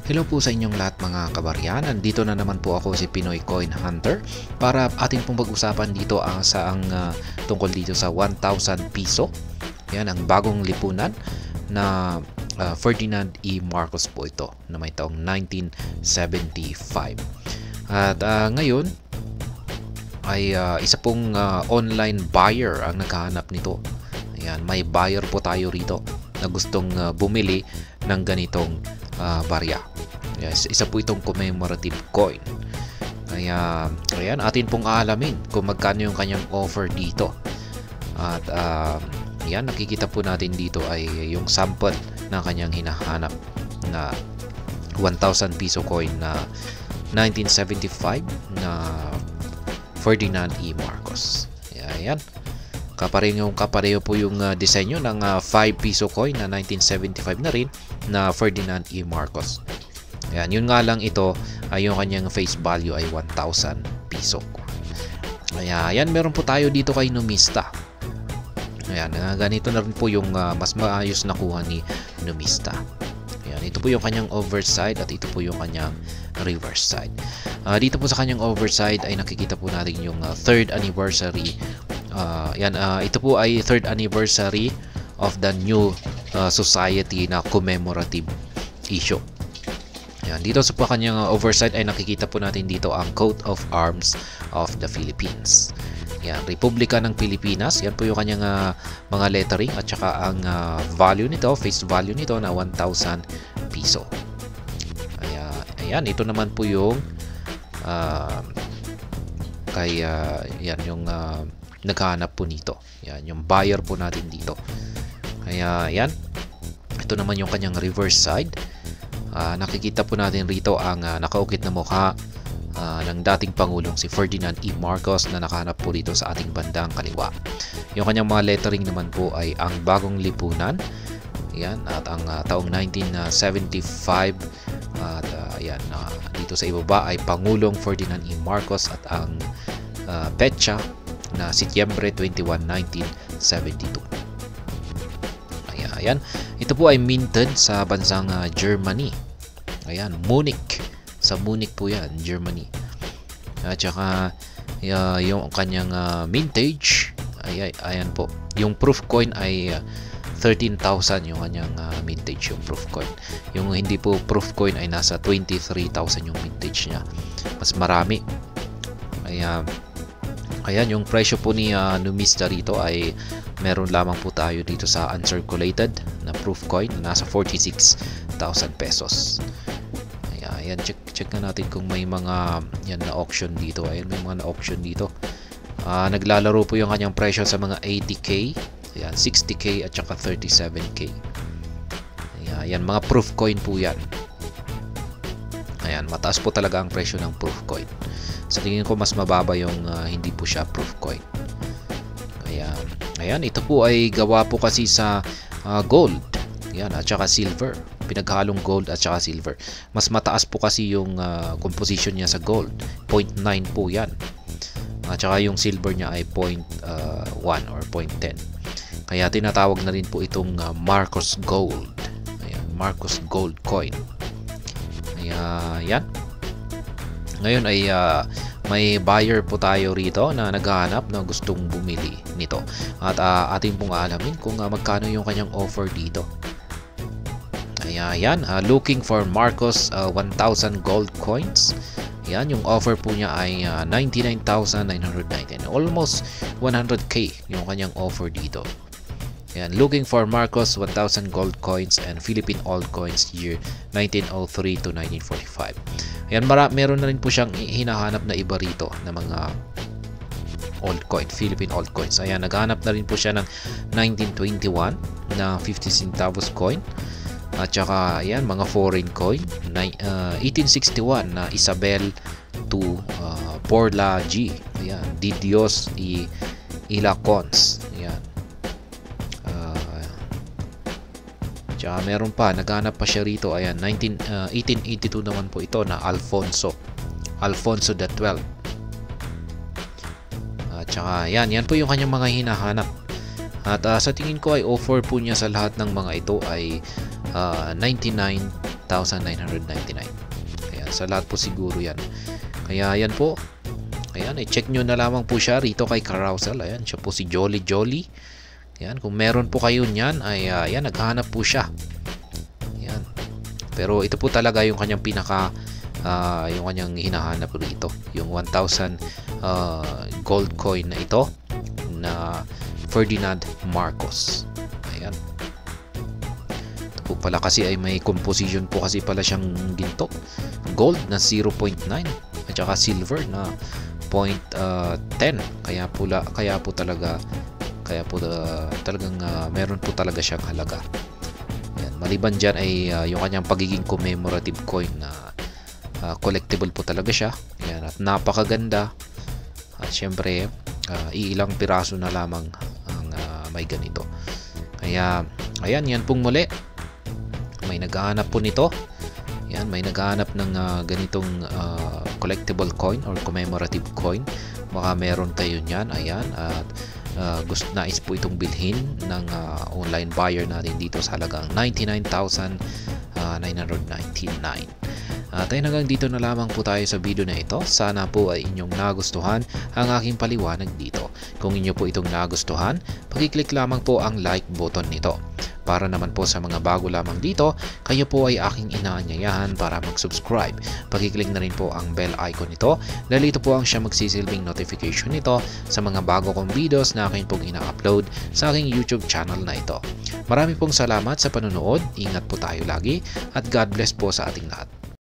Hello po sa inyong lahat mga kabaryan. Nandito na naman po ako si Pinoy Coin Hunter para atin pong pag-usapan dito tungkol dito sa 1,000 piso. Yan ang bagong lipunan na Ferdinand E. Marcos po ito na may taong 1975. At ngayon ay isa pong online buyer ang naghahanap nito. Ayan, may buyer po tayo rito na gustong bumili ng ganitong barya. Yes, isa po itong commemorative coin. Kaya ayan, atin pong aalamin kung magkano yung kanyang offer dito. At yan, nakikita po natin dito ay yung sample na kanyang hinahanap na 1,000 piso coin na 1975 na Ferdinand E. Marcos. Ayan. Kapareho po yung disenyo ng 5 piso coin na 1975 na rin na Ferdinand E. Marcos. Ayan, yun nga lang ito ay yung kanyang face value ay 1,000 piso. Ayan, meron po tayo dito kay Numista. Ayan, ganito na rin po yung mas maayos na kuha ni Numista. Ayan, ito po yung kanyang overside at ito po yung kanyang reverse side. Dito po sa kanyang overside ay nakikita po natin yung 3rd anniversary. Ito po ay 3rd anniversary of the new society na commemorative issue. Yan, dito sa kanyang oversight ay nakikita po natin dito ang coat of arms of the Philippines. Yan, Republika ng Pilipinas. Yan po yung kanyang mga lettering at saka ang value nito, face value nito na 1,000 piso. Ayan, ito naman po yung yung naghahanap po nito. Yan, yung buyer po natin dito. Kaya yan, ito naman yung kanyang reverse side. Nakikita po natin rito ang nakaukit na mukha ng dating Pangulong si Ferdinand E. Marcos na nakahanap po dito sa ating bandang kaliwa. Yung kanyang mga lettering naman po ay ang bagong lipunan. Yan, at ang taong 1975 at dito sa ibaba ay Pangulong Ferdinand E. Marcos at ang petsa na Setyembre 21, 1972. Ayan, ito po ay minted sa bansang Germany. Ayan, Munich. Sa Munich po yan, Germany. At saka yung kanyang mintage, ayan po. Yung proof coin ay 13,000 yung kanyang mintage, yung proof coin. Yung hindi po proof coin ay nasa 23,000 yung mintage niya. Mas marami. Ayan, yung presyo po ni Numista rito ay meron lamang po tayo dito sa uncirculated na proof coin na nasa 46,000 pesos. Ayan, check na natin kung may mga na auction dito. Ayan, may mga na-auction dito. Naglalaro po yung kanyang presyo sa mga 80k, ayan, 60k at saka 37k. Ayan, mga proof coin po yan. Ayan, mataas po talaga ang presyo ng proof coin. Sa tingin ko mas mababa yung hindi po siya proof coin. Ayan, ito po ay gawa po kasi sa gold. Ayan, at saka silver. Pinaghalong gold at saka silver. Mas mataas po kasi yung composition niya sa gold. 0.9 po yan. At saka yung silver niya ay 0.1 or 0.10. Kaya tinatawag na rin po itong Marcos Gold. Ayan, Marcos Gold coin. Ayan. Ngayon ay may buyer po tayo rito na naghahanap na gustong bumili nito. At atin pong alamin kung magkano yung kanyang offer dito. Ayan, looking for Marcos 1,000 gold coins. Ayan, yung offer po niya ay 99,919. Almost 100k yung kanyang offer dito. Ayan, looking for Marcos 1,000 gold coins and Philippine old coins year 1903 to 1945. Ayan, meron na rin po siyang hinahanap na iba rito na mga old coin, Philippine old coins. Ayan, naghahanap na rin po siya ng 1921 na 50 centavos coin. At saka, ayan, mga foreign coin. 1861 na Isabel II Porla G. Ayan, Didios y Ilacons. Ayan. Tsaka meron pa, naghanap pa siya rito. Ayan, 1882 naman po ito na Alfonso XII. At saka, yan po yung kanyang mga hinahanap. At sa tingin ko ay offer po niya sa lahat ng mga ito ay 99 1,999. Ayan, sa lahat po siguro yan. Kaya yan po. Ayan, i-check nyo na lamang po siya rito kay Carousel. Ayan, siya po si Jolly Jolly. Ayan, kung meron po kayo niyan, ay ayan, naghahanap po siya. Ayan. Pero ito po talaga yung kanyang yung kanyang hinahanap rito. Yung 1,000 gold coin na ito na Ferdinand Marcos. Ayan. Ito po pala kasi ay may composition po kasi pala siyang ginto. Gold na 0.9 at saka silver na 0.10. Kaya po talagang meron po talaga siyang halaga. Ayan. Maliban dyan ay yung kanyang pagiging commemorative coin na collectible po talaga siya. Ayan, at napakaganda. At syempre, iilang piraso na lamang ang may ganito. Kaya, ayan, yan pong muli. May naghahanap po nito. Ayan, may naghahanap ng ganitong collectible coin or commemorative coin. Baka meron kayo niyan. Ayan, at nais po itong bilhin ng online buyer natin dito sa halagang 99,999. At ayun, hanggang dito na lamang po tayo sa video na ito. Sana po ay inyong nagustuhan ang aking paliwanag dito. Kung inyo po itong nagustuhan, pag-click lamang po ang like button nito. Para naman po sa mga bago lamang dito, kayo po ay aking inaanyayahan para mag-subscribe. Pag-click na rin po ang bell icon nito dahil ito po ang siya magsisilbing notification nito sa mga bago kong videos na akin pong ina-upload sa aking YouTube channel na ito. Marami pong salamat sa panonood, ingat po tayo lagi at God bless po sa ating lahat.